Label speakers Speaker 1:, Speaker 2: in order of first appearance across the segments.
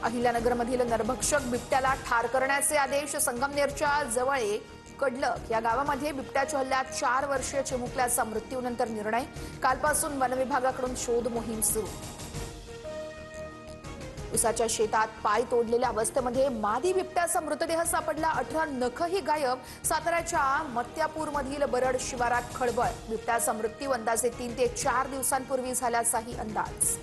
Speaker 1: अहिल्यानगरमधील नरभक्षक बिबट्याला ठार करण्याचे आदेश. संगमनेरच्या जवळ कडलक या गावामध्ये बिबट्याच्या हल्ल्यात 4 वर्षीय चिमुकल्याचा मृत्यूनंतर निर्णय. कालपासून वनविभागाकडून शोध मोहीम सुरू. उसाच्या शेतात पाय तोडलेल्या अवस्थेमध्ये मादी बिबट्याचा मृतदेह सापडला. 18 नखही गायब. साताऱ्याच्या मत्यापूरमधील बरड शिवारात खळबळ. बिबट्याचा मृत्यू अंदाजे 3 ते 4 दिवसांपूर्वी झाल्याचाही अंदाज.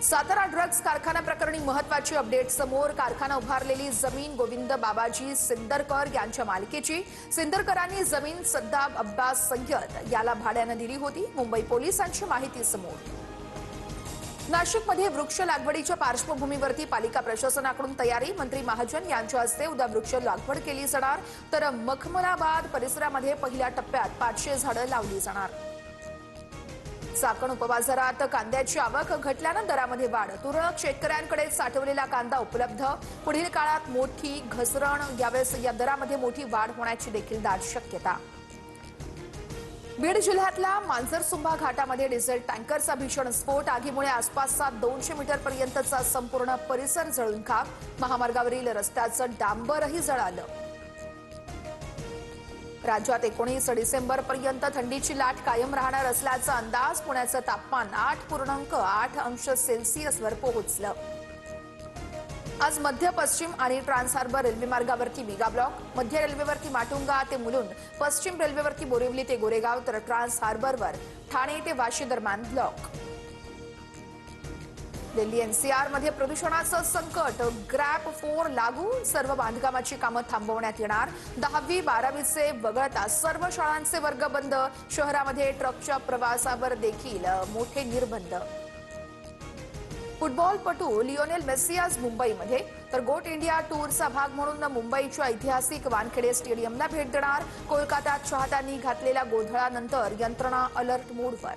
Speaker 1: सातारा ड्रग्ज कारखाना प्रकरणी महत्वाची अपडेट समोर. कारखाना उभारलेली जमीन गोविंद बाबाजी सिंदरकर यांच्या मालकीची. सिंदरकरांनी जमीन सद्दाब अब्बास सय्यद याला भाड्याने दिली होती. मुंबई पोलिसांची माहिती समोर. नाशिकमध्ये वृक्ष लागवडीच्या पार्श्वभूमीवरती पालिका प्रशासनाकडून तयारी. मंत्री महाजन यांच्या हस्ते उद्या वृक्ष लागवड केली जाणार. तर मखमलाबाद परिसरामध्ये पहिल्या टप्प्यात 500 झाडं लावली जाणार. चाकण उपबाजारात कांद्याची आवक घटल्यानं दरामध्ये वाढ. तुरळक शेतकऱ्यांकडे साठवलेला कांदा उपलब्ध. पुढील काळात मोठी घसरण. यावेळेस या दरामध्ये मोठी वाढ होण्याची देखील दाट शक्यता. बीड जिल्ह्यातल्या मांजरसुंभा घाटामध्ये डिझेल टँकरचा भीषण स्फोट. आगीमुळे आसपासचा 200 मीटरपर्यंतचा संपूर्ण परिसर जळून खाक. महामार्गावरील रस्त्याचं डांबरही जळालं. राज्यात 19 डिसेंबरपर्यंत थंडीची लाट कायम राहणार असल्याचा अंदाज. पुण्याचं तापमान 8.8 अंश सेल्सिअसवर पोहोचलं. आज मध्य पश्चिम आणि ट्रान्स हार्बर रेल्वे मार्गावरती मेगा ब्लॉक. मध्य रेल्वेवरती माटुंगा ते मुलुंड. पश्चिम रेल्वेवरती बोरिवली ते गोरेगाव. तर ट्रान्स हार्बरवर ठाणे ते वाशी दरम्यान ब्लॉक. दिल्ली एनसीआर मध्ये प्रदूषणाचं संकट. ग्रॅप 4 लागू. सर्व बांधकामाची कामं थांबवण्यात येणार. 10वी 12वीचे वगळता सर्व शाळांचे वर्ग बंद. शहरामध्ये ट्रकच्या प्रवासावर देखील मोठे निर्बंध. फुटबॉलपटू लिओनेल मेसी आज मुंबईमध्ये. तर गोट इंडिया टूरचा भाग म्हणून मुंबईच्या ऐतिहासिक वानखेडे स्टेडियमला भेट देणार. कोलकात्यात चाहत्यांनी घातलेल्या गोंधळानंतर यंत्रणा अलर्ट मोडवर.